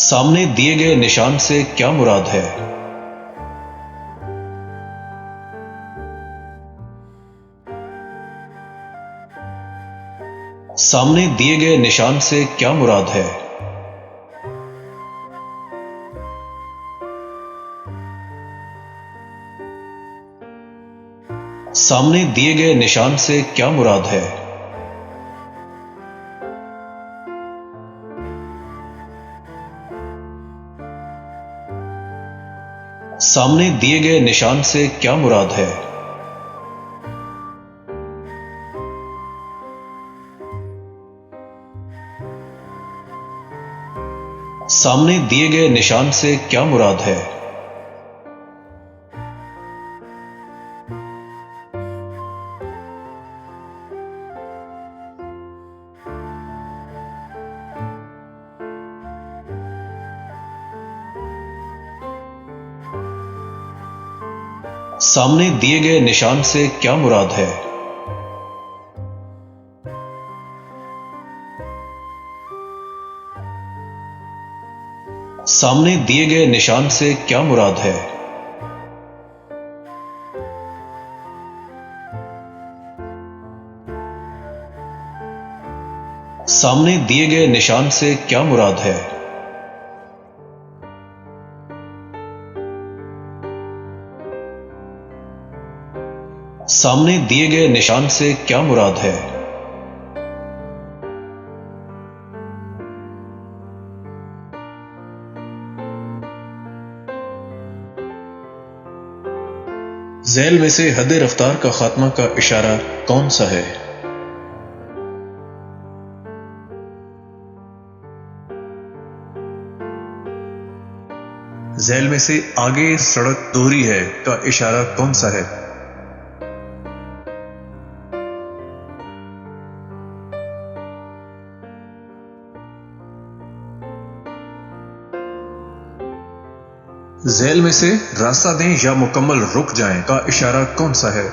सामने दिए गए निशान से क्या मुराद है? सामने दिए गए निशान से क्या मुराद है? सामने दिए गए निशान से क्या मुराद है? सामने दिए गए निशान से क्या मुराद है? सामने दिए गए निशान से क्या मुराद है? सामने दिए गए निशान से क्या मुराद है? सामने दिए गए निशान से क्या मुराद है? सामने दिए गए निशान से क्या मुराद है? सामने दिए गए निशान से क्या मुराद है? झैल में से हद रफ्तार का खात्मा का इशारा कौन सा है? झैल में से आगे सड़क दोहरी है का इशारा कौन सा है? झैल में से रास्ता दें या मुकम्मल रुक जाएं का इशारा कौन सा है?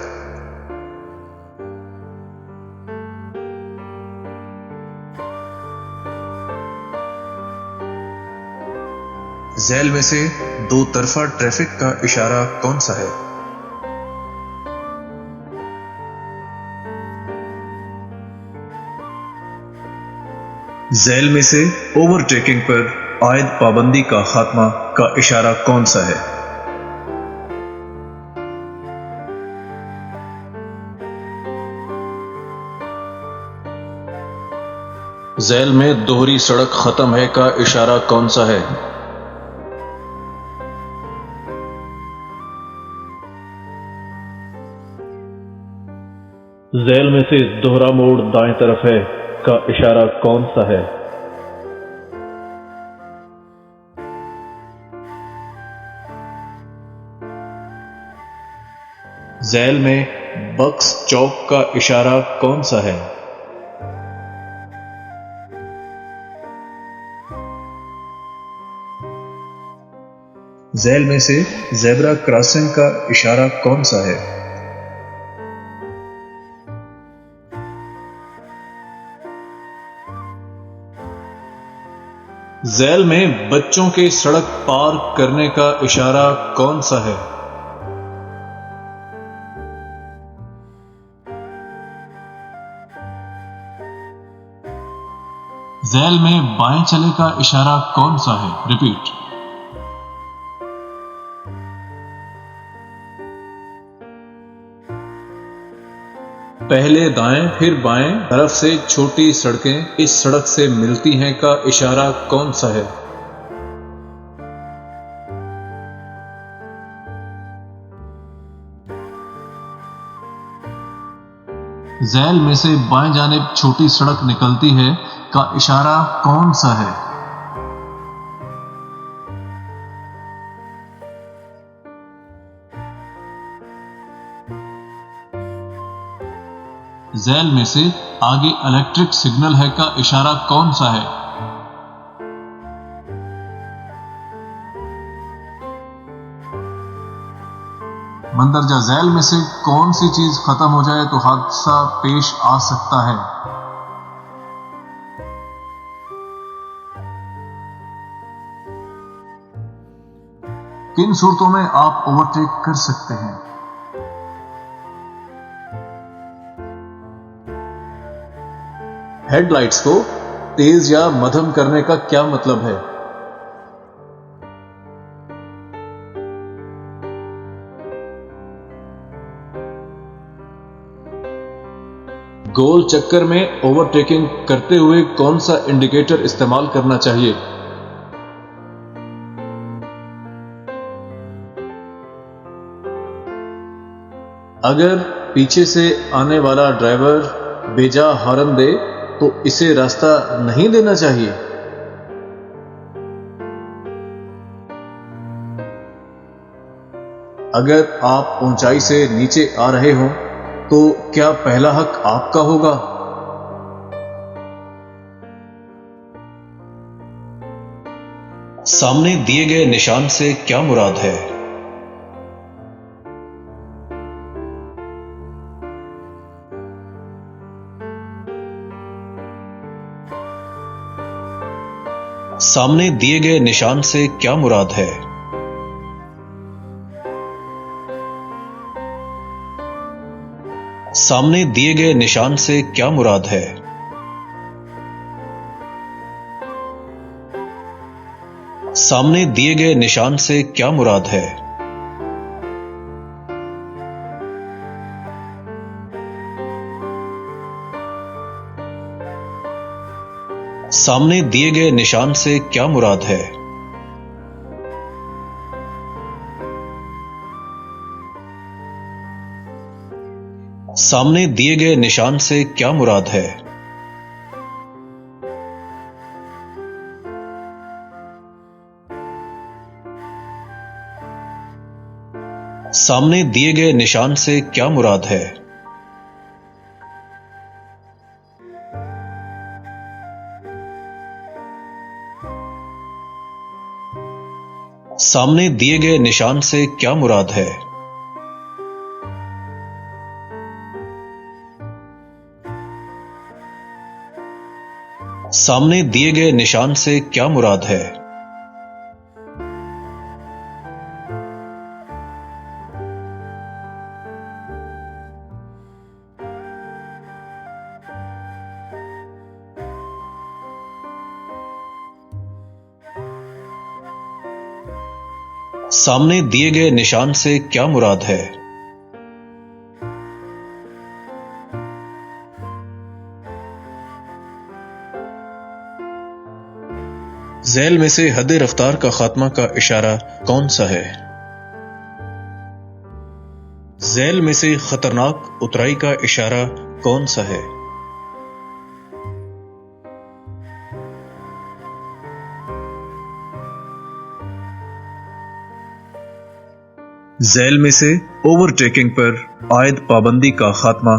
झैल में से दो तरफा ट्रैफिक का इशारा कौन सा है? झैल में से ओवरटेकिंग पर आयद पाबंदी का खात्मा का इशारा कौन सा है? झैल में दोहरी सड़क खत्म है का इशारा कौन सा है? झैल में से दोहरा मोड़ दाएं तरफ है का इशारा कौन सा है? झैल में बक्स चौक का इशारा कौन सा है? झैल में से ज़ेब्रा क्रॉसिंग का इशारा कौन सा है? झैल में बच्चों के सड़क पार करने का इशारा कौन सा है? झैल में बाएं चले का इशारा कौन सा है? रिपीट। पहले दाएं फिर बाएं तरफ से छोटी सड़कें इस सड़क से मिलती हैं का इशारा कौन सा है? झैल में से बाएं जानिब छोटी सड़क निकलती है का इशारा कौन सा है? झैल में से आगे इलेक्ट्रिक सिग्नल है का इशारा कौन सा है? मंदरजा झैल में से कौन सी चीज खत्म हो जाए तो हादसा पेश आ सकता है? किन सूरतों में आप ओवरटेक कर सकते हैं? हेडलाइट्स को तेज या मध्यम करने का क्या मतलब है? गोल चक्कर में ओवरटेकिंग करते हुए कौन सा इंडिकेटर इस्तेमाल करना चाहिए? अगर पीछे से आने वाला ड्राइवर बेजा हॉर्न दे तो इसे रास्ता नहीं देना चाहिए। अगर आप ऊंचाई से नीचे आ रहे हो तो क्या पहला हक आपका होगा? सामने दिए गए निशान से क्या मुराद है? सामने दिए गए निशान से क्या मुराद है? सामने दिए गए निशान से क्या मुराद है? सामने दिए गए निशान से क्या मुराद है? सामने दिए गए निशान से क्या मुराद है? सामने दिए गए निशान से क्या मुराद है? सामने दिए गए निशान से क्या मुराद है? सामने दिए गए निशान से क्या मुराद है? सामने दिए गए निशान से क्या मुराद है? सामने दिए गए निशान से क्या मुराद है? झैल में से हद रफ्तार का खात्मा का इशारा कौन सा है? झैल में से खतरनाक उतराई का इशारा कौन सा है? झैल में से ओवरटेकिंग पर आयद पाबंदी का खात्मा